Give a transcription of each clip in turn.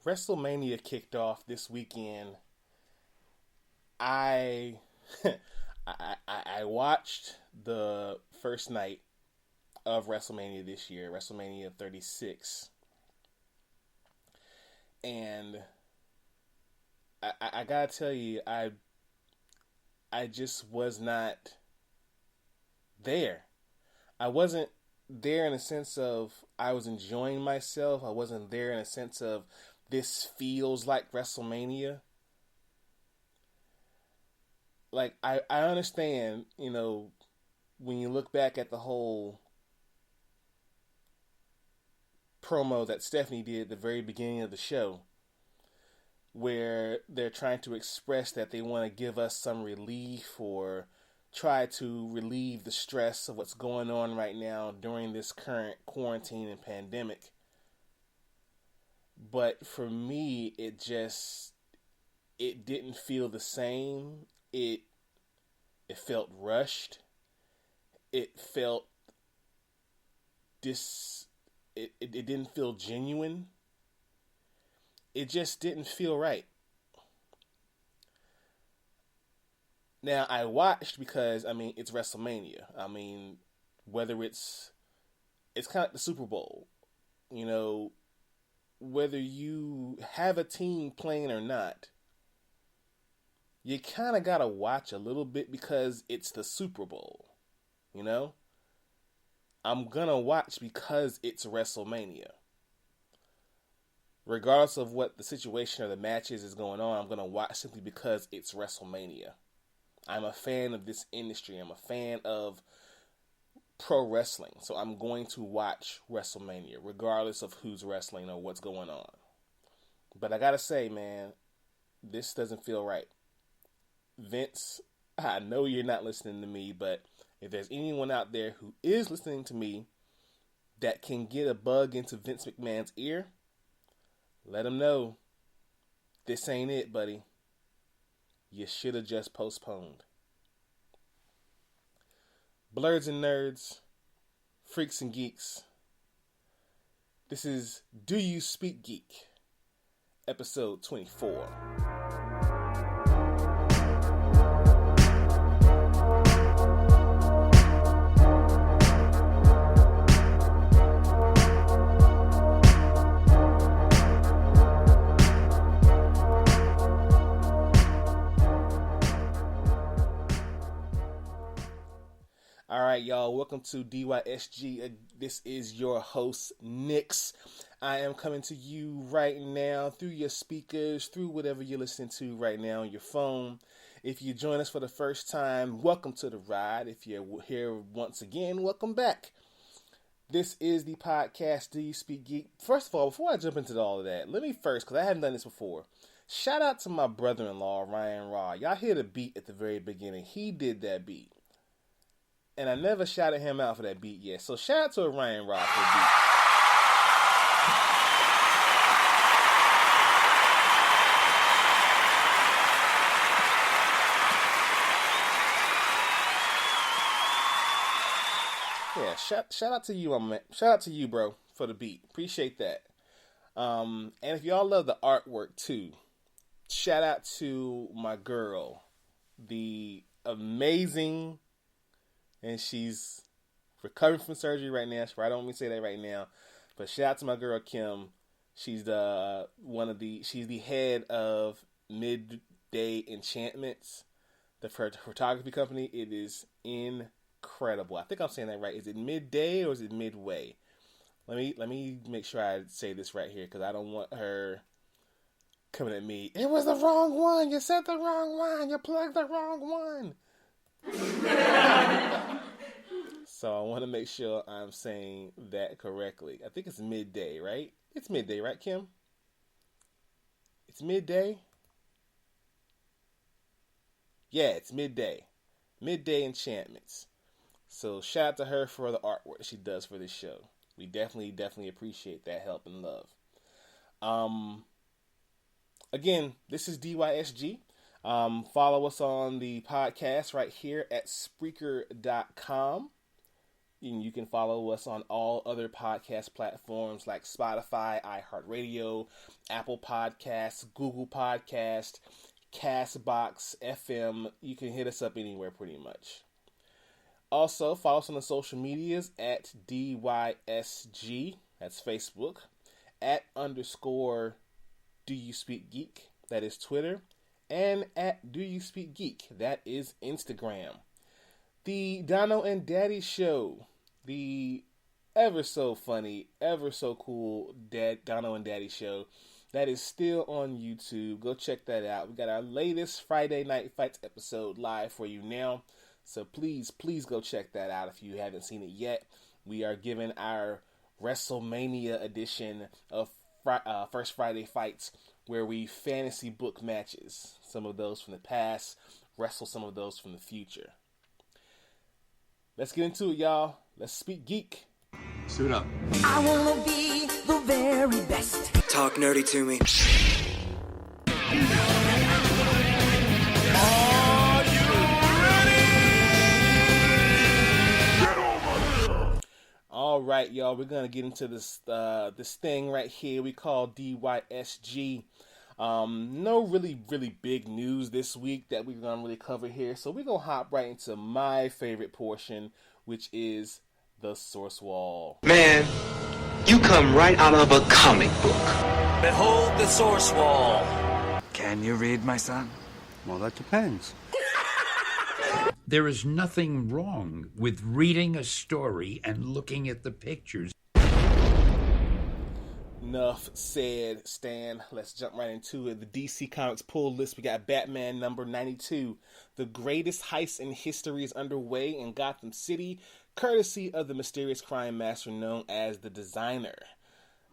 WrestleMania kicked off this weekend. I I watched the first night of WrestleMania this year, WrestleMania 36, and I gotta tell you, I just was not there. I wasn't there in a sense of I was enjoying myself. I wasn't there in a sense of this feels like WrestleMania. Like I understand, when you look back at the whole promo that Stephanie did at the very beginning of the show, where they're trying to express that they want to give us some relief or try to relieve the stress of what's going on right now during this current quarantine and pandemic. But for me, it didn't feel the same. It felt rushed. It felt it didn't feel genuine. It just didn't feel right. Now I watched because it's WrestleMania. Whether it's kind of like the Super Bowl, whether you have a team playing or not, you kind of gotta watch a little bit because it's the Super Bowl. I'm gonna watch because it's WrestleMania. Regardless of what the situation or the matches is going on, I'm gonna watch simply because it's WrestleMania. I'm a fan of this industry. I'm a fan of pro wrestling. So I'm going to watch WrestleMania, regardless of who's wrestling or what's going on. But I gotta say, man, this doesn't feel right. Vince, I know you're not listening to me, but if there's anyone out there who is listening to me that can get a bug into Vince McMahon's ear, let him know this ain't it, buddy. You should have just postponed. Blurs and nerds, freaks and geeks. This is Do You Speak Geek? Episode 24. Alright, y'all, welcome to DYSG. This is your host, Nix. I am coming to you right now through your speakers, through whatever you're listening to right now on your phone. If you join us for the first time, welcome to the ride. If you're here once again, welcome back. This is the podcast, Do You Speak Geek? First of all, before I jump into all of that, let me first, because I haven't done this before, shout out to my brother-in-law, Ryan Raw. Y'all hear the beat at the very beginning. He did that beat. And I never shouted him out for that beat yet. So shout out to Ryan Ross for the beat. Yeah, shout out to you, man. Shout out to you, bro, for the beat. Appreciate that. And if y'all love the artwork too, shout out to my girl, the amazing. And she's recovering from surgery right now. I don't want me to say that right now. But shout out to my girl Kim. She's she's the head of Midday Enchantments, the photography company. It is incredible. I think I'm saying that right. Is it Midday or is it Midway? Let me make sure I say this right here because I don't want her coming at me. It was the wrong one. You said the wrong one. You plugged the wrong one. So I want to make sure I'm saying that correctly. I think it's Midday, right? It's Midday, right, Kim? It's Midday? Yeah, it's Midday. Midday Enchantments. So shout out to her for the artwork that she does for this show. We definitely appreciate that help and love. Again, this is DYSG. Follow us on the podcast right here at Spreaker.com. And you can follow us on all other podcast platforms like Spotify, iHeartRadio, Apple Podcasts, Google Podcast, Castbox, FM. You can hit us up anywhere pretty much. Also, follow us on the social medias at DYSG, that's Facebook, at _ Do You Speak Geek, that is Twitter, and at Do You Speak Geek, that is Instagram. The Dono and Daddy Show, the ever so funny, ever so cool Dono and Daddy Show, that is still on YouTube. Go check that out. We got our latest Friday Night Fights episode live for you now. So please go check that out if you haven't seen it yet. We are giving our WrestleMania edition of First Friday Fights, where we fantasy book matches. Some of those from the past, wrestle some of those from the future. Let's get into it, y'all. Let's speak geek. Suit up. I wanna be the very best. Talk nerdy to me. All right, y'all, we're going to get into this thing right here we call DYSG. No really big news this week that we're going to really cover here, so we're going to hop right into my favorite portion, which is the source wall. Man, you come right out of a comic book. Behold the source wall. Can you read, my son? Well, that depends. There is nothing wrong with reading a story and looking at the pictures. Enough said, Stan. Let's jump right into it. The DC Comics pull list. We got Batman number 92. The greatest heist in history is underway in Gotham City, courtesy of the mysterious crime master known as the Designer.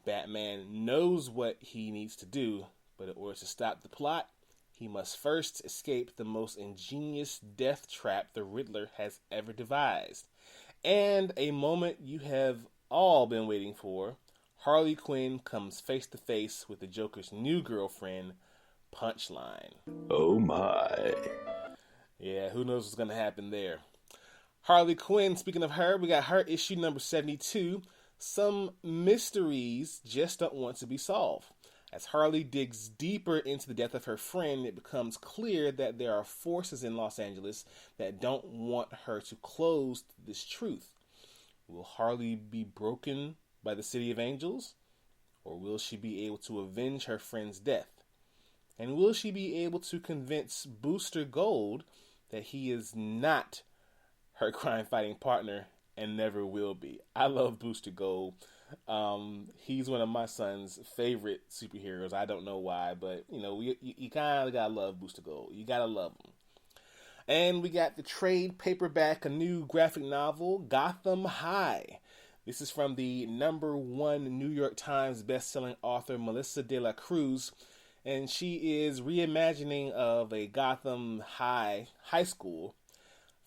Batman knows what he needs to do, but in order to stop the plot, he must first escape the most ingenious death trap the Riddler has ever devised. And a moment you have all been waiting for, Harley Quinn comes face to face with the Joker's new girlfriend, Punchline. Oh my. Yeah, who knows what's going to happen there. Harley Quinn, speaking of her, we got her issue number 72. Some mysteries just don't want to be solved. As Harley digs deeper into the death of her friend, it becomes clear that there are forces in Los Angeles that don't want her to close to this truth. Will Harley be broken by the City of Angels? Or will she be able to avenge her friend's death? And will she be able to convince Booster Gold that he is not her crime-fighting partner and never will be? I love Booster Gold. He's one of my son's favorite superheroes. I don't know why, but you kind of gotta love Booster Gold. You gotta love him. And we got the trade paperback, a new graphic novel, Gotham High. This is from the #1 New York Times bestselling author Melissa De La Cruz, and she is reimagining of a Gotham high school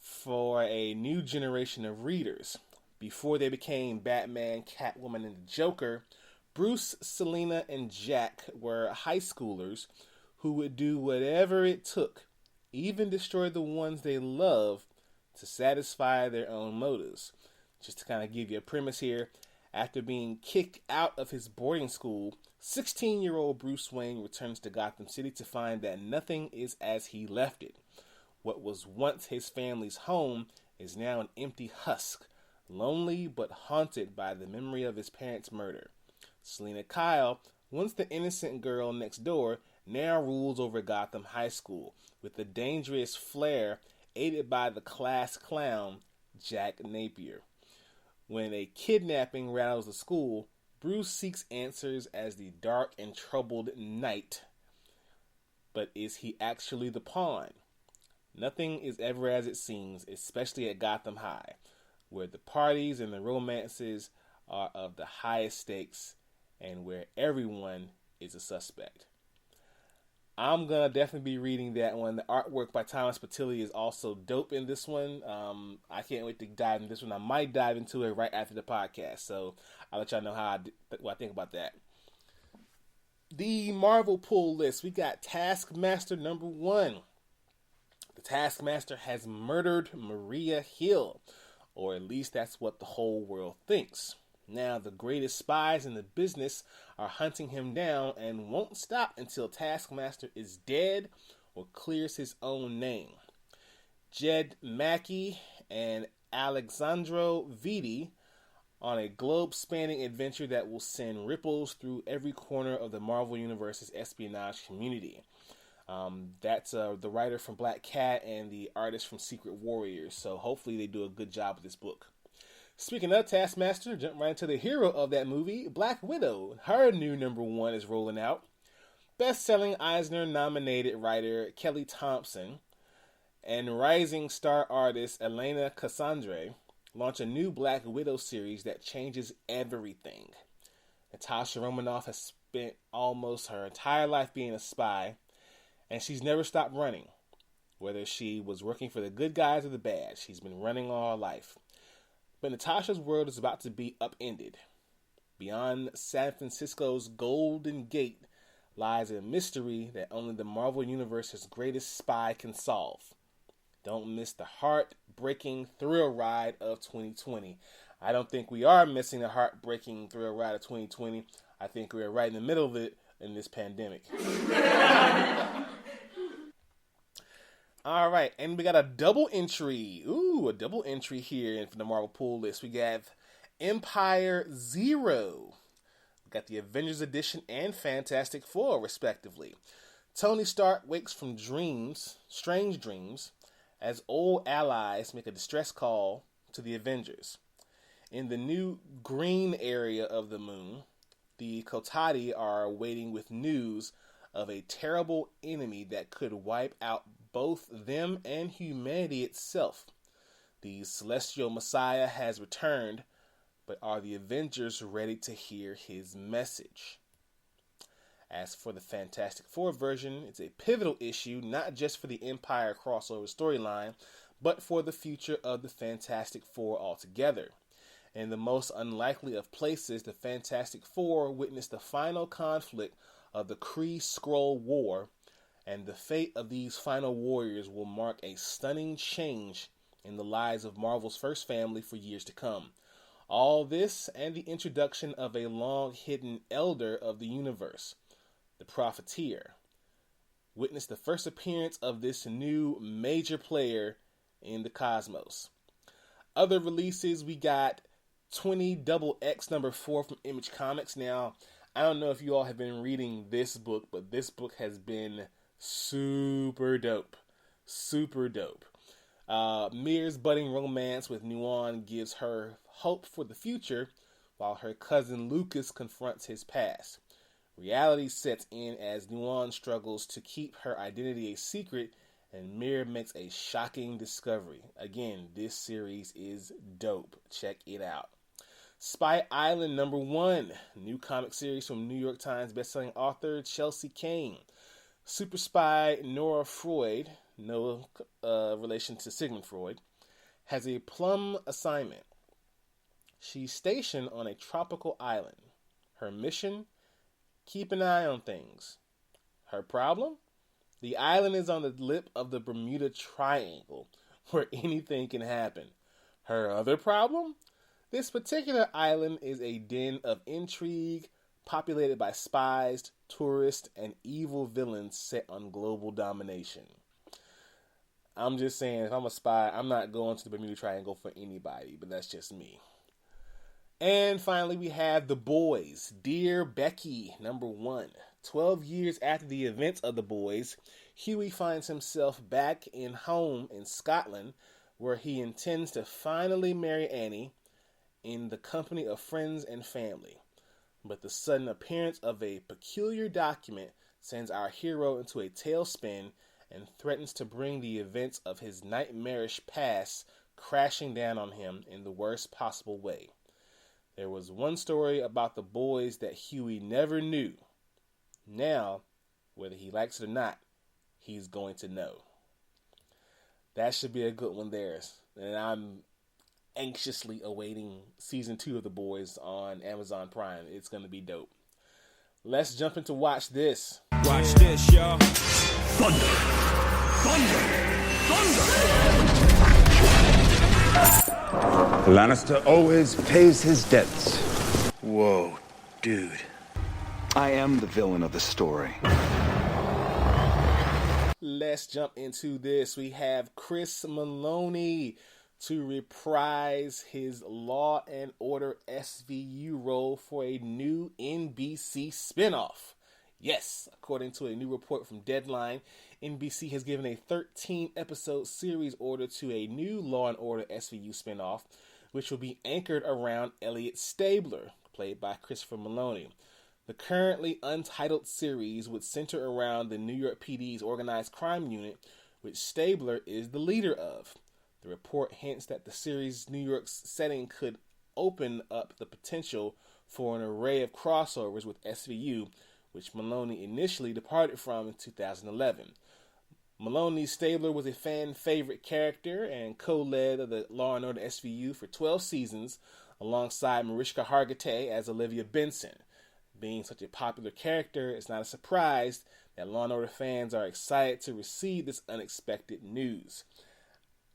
for a new generation of readers. Before they became Batman, Catwoman, and the Joker, Bruce, Selina, and Jack were high schoolers who would do whatever it took, even destroy the ones they love, to satisfy their own motives. Just to kind of give you a premise here, after being kicked out of his boarding school, 16-year-old Bruce Wayne returns to Gotham City to find that nothing is as he left it. What was once his family's home is now an empty husk, lonely but haunted by the memory of his parents' murder. Selina Kyle, once the innocent girl next door, now rules over Gotham High School with the dangerous flair aided by the class clown, Jack Napier. When a kidnapping rattles the school, Bruce seeks answers as the dark and troubled knight. But is he actually the pawn? Nothing is ever as it seems, especially at Gotham High, where the parties and the romances are of the highest stakes and where everyone is a suspect. I'm going to definitely be reading that one. The artwork by Thomas Patilli is also dope in this one. I can't wait to dive into this one. I might dive into it right after the podcast, so I'll let y'all know what I think about that. The Marvel pull list. We got Taskmaster #1. The Taskmaster has murdered Maria Hill. or at least that's what the whole world thinks. Now, the greatest spies in the business are hunting him down and won't stop until Taskmaster is dead or clears his own name. Jed Mackey and Alexandro Vitti on a globe-spanning adventure that will send ripples through every corner of the Marvel Universe's espionage community. That's the writer from Black Cat and the artist from Secret Warriors, so hopefully they do a good job with this book. Speaking of Taskmaster, jump right into the hero of that movie, Black Widow. Her new #1 is rolling out. Best-selling Eisner-nominated writer Kelly Thompson and rising star artist Elena Cassandre launch a new Black Widow series that changes everything. Natasha Romanoff has spent almost her entire life being a spy, and she's never stopped running. Whether she was working for the good guys or the bad, she's been running all her life. But Natasha's world is about to be upended. Beyond San Francisco's Golden Gate lies a mystery that only the Marvel Universe's greatest spy can solve. Don't miss the heartbreaking thrill ride of 2020. I don't think we are missing the heartbreaking thrill ride of 2020. I think we're right in the middle of it in this pandemic. All right, and we got a double entry. A double entry here for the Marvel Pool list. We got Empire Zero. We got the Avengers Edition and Fantastic Four, respectively. Tony Stark wakes from strange dreams, as old allies make a distress call to the Avengers. In the new green area of the moon, the Kotati are waiting with news of a terrible enemy that could wipe out both them and humanity itself. The Celestial Messiah has returned, but are the Avengers ready to hear his message? As for the Fantastic Four version, it's a pivotal issue, not just for the Empire crossover storyline, but for the future of the Fantastic Four altogether. In the most unlikely of places, the Fantastic Four witness the final conflict of the Kree-Skrull War, and the fate of these final warriors will mark a stunning change in the lives of Marvel's first family for years to come. All this and the introduction of a long-hidden elder of the universe, the Profiteer. Witness the first appearance of this new major player in the cosmos. Other releases, we got 20XX #4 from Image Comics. Now, I don't know if you all have been reading this book, but this book has been super dope. Super dope. Mir's budding romance with Nuon gives her hope for the future, while her cousin Lucas confronts his past. Reality sets in as Nuon struggles to keep her identity a secret, and Mir makes a shocking discovery. Again, this series is dope. Check it out. Spy Island #1, new comic series from New York Times bestselling author Chelsea Kane. Super spy Nora Freud, no relation to Sigmund Freud, has a plum assignment. She's stationed on a tropical island. Her mission? Keep an eye on things. Her problem? The island is on the lip of the Bermuda Triangle, where anything can happen. Her other problem? This particular island is a den of intrigue, populated by spies, tourists, and evil villains set on global domination. I'm just saying, if I'm a spy, I'm not going to the Bermuda Triangle for anybody, but that's just me. And finally, we have The Boys, Dear Becky, #1. 12 years after the events of The Boys, Huey finds himself back in home in Scotland, where he intends to finally marry Annie in the company of friends and family. But the sudden appearance of a peculiar document sends our hero into a tailspin and threatens to bring the events of his nightmarish past crashing down on him in the worst possible way. There was one story about the boys that Huey never knew. Now, whether he likes it or not, he's going to know. That should be a good one there. And I'm anxiously awaiting season 2 of The Boys on Amazon Prime. It's going to be dope. Let's jump into Watch This. Watch this, y'all. Thunder! Thunder! Thunder! Lannister always pays his debts. Whoa, dude. I am the villain of the story. Let's jump into this. We have Chris Maloney to reprise his Law and Order SVU role for a new NBC spinoff. Yes, according to a new report from Deadline, NBC has given a 13-episode series order to a new Law and Order SVU spinoff, which will be anchored around Elliot Stabler, played by Christopher Maloney. The currently untitled series would center around the New York PD's organized crime unit, which Stabler is the leader of. The report hints that the series' New York setting could open up the potential for an array of crossovers with SVU, which Maloney initially departed from in 2011. Maloney's Stabler was a fan-favorite character and co-led of the Law & Order SVU for 12 seasons, alongside Mariska Hargitay as Olivia Benson. Being such a popular character, it's not a surprise that Law & Order fans are excited to receive this unexpected news.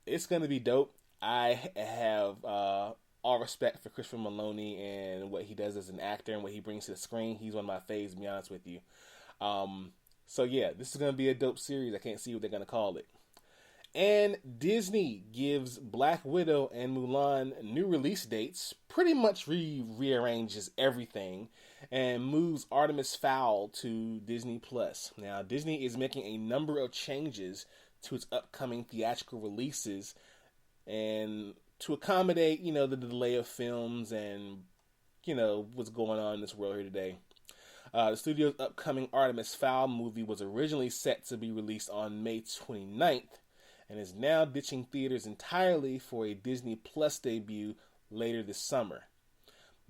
It's going to be dope. I have all respect for Christopher Maloney and what he does as an actor and what he brings to the screen. He's one of my faves, to be honest with you. So yeah, this is going to be a dope series. I can't see what they're going to call it. And Disney gives Black Widow and Mulan new release dates, pretty much rearranges everything, and moves Artemis Fowl to Disney+. Now, Disney is making a number of changes to its upcoming theatrical releases, and to accommodate, the delay of films and, what's going on in this world here today. The studio's upcoming Artemis Fowl movie was originally set to be released on May 29th, and is now ditching theaters entirely for a Disney Plus debut later this summer.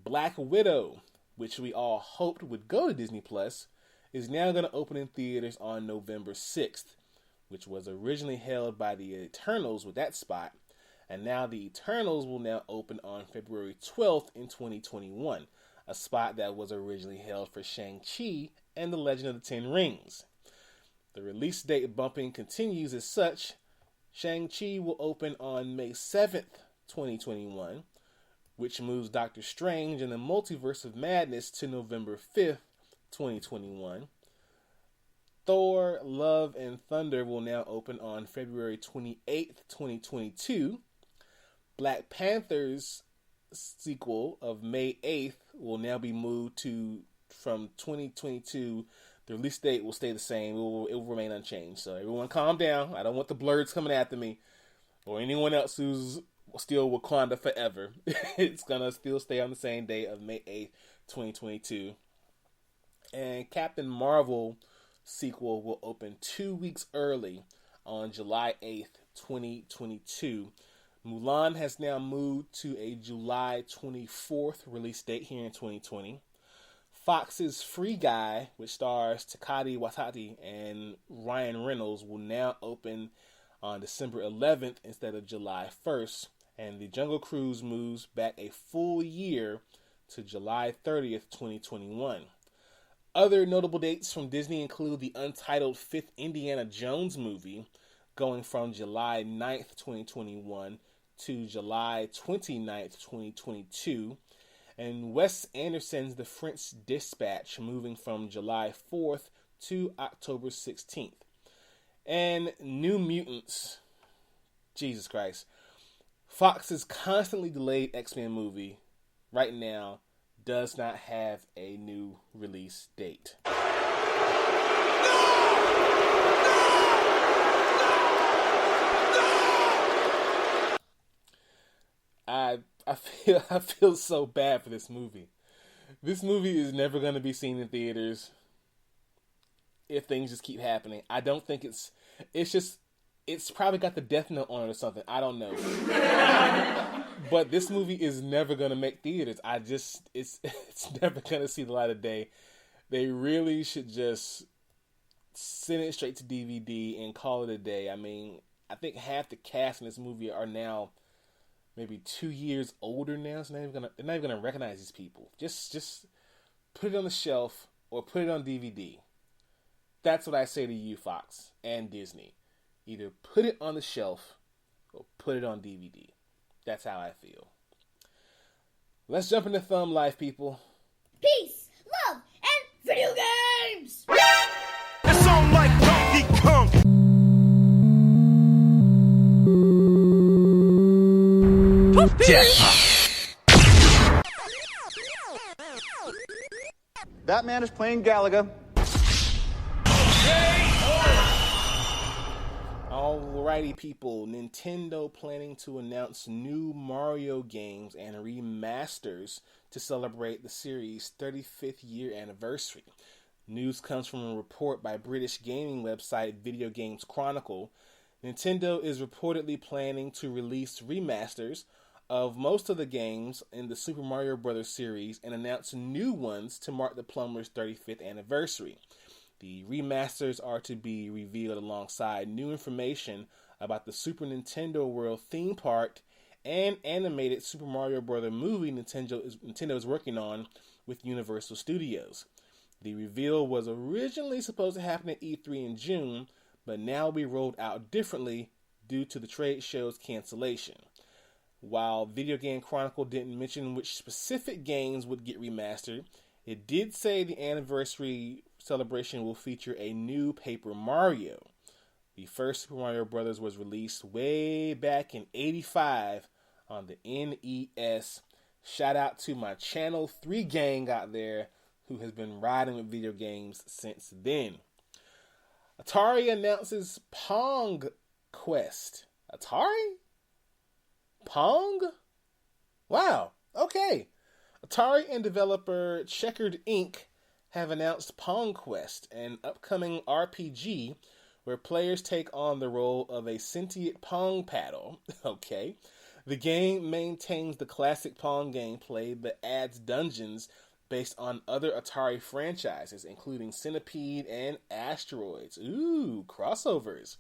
Black Widow, which we all hoped would go to Disney Plus, is now going to open in theaters on November 6th, which was originally held by the Eternals with that spot, and now the Eternals will now open on February 12th in 2021, a spot that was originally held for Shang-Chi and the Legend of the Ten Rings. The release date bumping continues as such. Shang-Chi will open on May 7th, 2021, which moves Doctor Strange and the Multiverse of Madness to November 5th, 2021. Thor, Love, and Thunder will now open on February 28th, 2022. Black Panther's sequel of May 8th will now be moved from 2022. The release date will stay the same. It will remain unchanged. So everyone calm down. I don't want the blurs coming after me or anyone else who's still Wakanda forever. It's going to still stay on the same day of May 8th, 2022. And Captain Marvel sequel will open 2 weeks early on July 8th, 2022. Mulan has now moved to a July 24th release date here in 2020. Fox's Free Guy, which stars Taika Waititi and Ryan Reynolds, will now open on December 11th instead of July 1st. And The Jungle Cruise moves back a full year to July 30th, 2021. Other notable dates from Disney include the untitled 5th Indiana Jones movie, going from July 9th, 2021 to July 29th, 2022. And Wes Anderson's The French Dispatch, moving from July 4th to October 16th. And New Mutants. Jesus Christ. Fox's constantly delayed X-Men movie, right now, does not have a new release date. I feel so bad for this movie. This movie is never going to be seen in theaters if things just keep happening. I don't think it's probably got the Death Note on it or something. I don't know. But this movie is never going to make theaters. It's never going to see the light of day. They really should just send it straight to DVD and call it a day. I mean, I think half the cast in this movie are now maybe 2 years older now, so they're not even gonna recognize these people. Just put it on the shelf or put it on DVD. That's what I say to you, Fox and Disney. Either put it on the shelf or put it on DVD. That's how I feel. Let's jump into Thumb Life, people. Peace, love, and video games! It's on like Donkey Kong. That man is playing Galaga. Alrighty, people. Nintendo planning to announce new Mario games and remasters to celebrate the series' 35th year anniversary. News comes from a report by British gaming website Video Games Chronicle. Nintendo is reportedly planning to release remasters of most of the games in the Super Mario Bros. Series and announce new ones to mark the Plumber's 35th anniversary. The remasters are to be revealed alongside new information about the Super Nintendo World theme park and animated Super Mario Bros. Movie Nintendo is working on with Universal Studios. The reveal was originally supposed to happen at E3 in June, but now will be rolled out differently due to the trade show's cancellation. While Video Game Chronicle didn't mention which specific games would get remastered, it did say the anniversary celebration will feature a new Paper Mario. The first Super Mario Bros. Was released way back in '85 on the NES. Shout out to my Channel 3 gang out there who has been riding with video games since then. Atari announces Pong Quest. Atari? Pong? Wow, okay. Atari and developer Checkered Inc. have announced Pong Quest, an upcoming RPG where players take on the role of a sentient Pong paddle. Okay. The game maintains the classic Pong gameplay but adds dungeons based on other Atari franchises, including Centipede and Asteroids. Ooh, crossovers.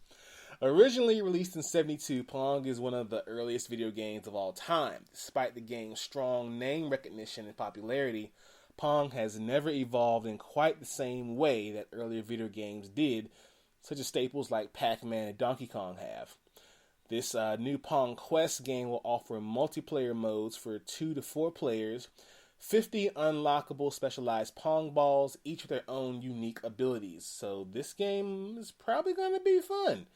Originally released in '72, Pong is one of the earliest video games of all time. Despite the game's strong name recognition and popularity, Pong has never evolved in quite the same way that earlier video games did, such as staples like Pac-Man and Donkey Kong have. This new Pong Quest game will offer multiplayer modes for 2 to 4 players, 50 unlockable specialized Pong balls, each with their own unique abilities. So this game is probably going to be fun.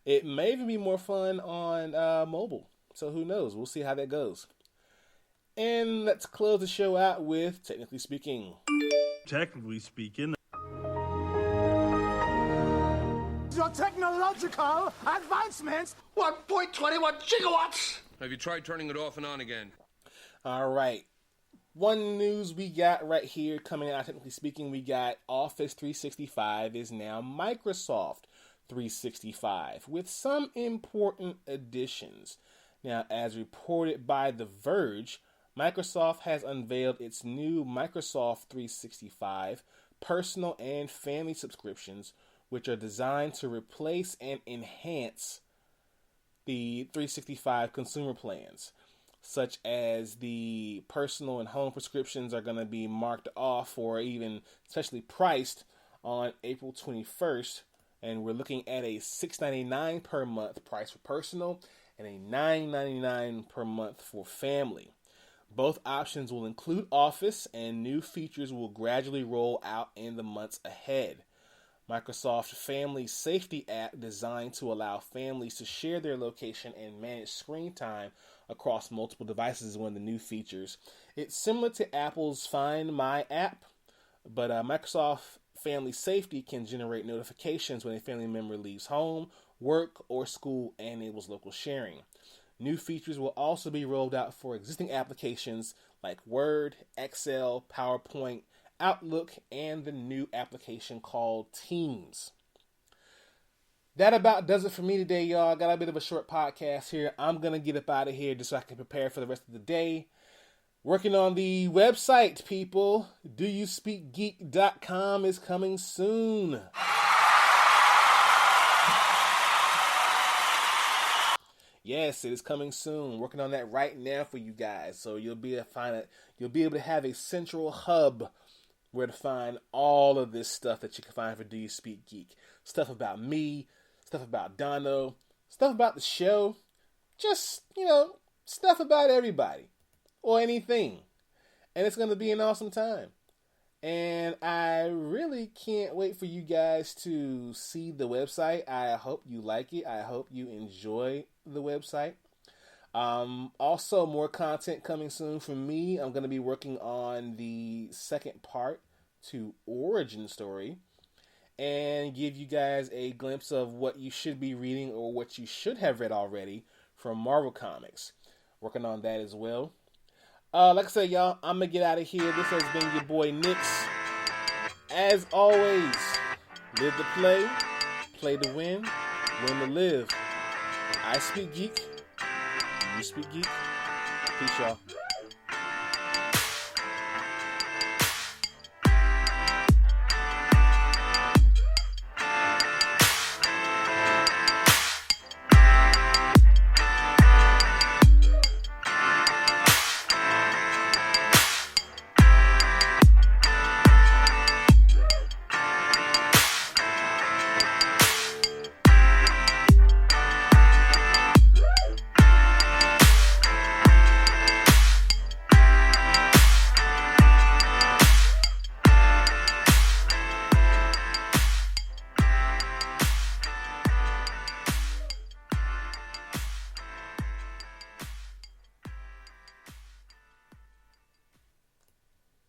It may even be more fun on mobile. So who knows? We'll see how that goes. And let's close the show out with Technically Speaking. Technically speaking. Your technological advancements. 1.21 gigawatts. Have you tried turning it off and on again? All right. One news we got right here coming out, Technically Speaking, we got Office 365 is now Microsoft 365 with some important additions. Now, as reported by The Verge, Microsoft has unveiled its new Microsoft 365 personal and family subscriptions, which are designed to replace and enhance the 365 consumer plans, such as the personal and home prescriptions are going to be marked off or even especially priced on April 21st. And we're looking at a $6.99 per month price for personal and a $9.99 per month for family. Both options will include Office, and new features will gradually roll out in the months ahead. Microsoft Family Safety app, designed to allow families to share their location and manage screen time across multiple devices, is one of the new features. It's similar to Apple's Find My app, but Microsoft Family Safety can generate notifications when a family member leaves home, work, or school and enables local sharing. New features will also be rolled out for existing applications like Word, Excel, PowerPoint, Outlook, and the new application called Teams. That about does it for me today, y'all. I got a bit of a short podcast here. I'm going to get up out of here just so I can prepare for the rest of the day. Working on the website, people. DoYouSpeakGeek.com is coming soon. Yes, it is coming soon. Working on that right now for you guys. So you'll be able to have a central hub where to find all of this stuff that you can find for Do You Speak Geek. Stuff about me, stuff about Dono, stuff about the show. Just, stuff about everybody or anything. And it's going to be an awesome time. And I really can't wait for you guys to see the website. I hope you like it. I hope you enjoy the website. Also, more content coming soon from me. I'm going to be working on the second part to Origin Story and give you guys a glimpse of what you should be reading or what you should have read already from Marvel Comics. Working on that as well. Like I said, y'all, I'm going to get out of here. This has been your boy Nix. As always, live to play, play to win to live. I speak geek. You speak geek. Peace, y'all.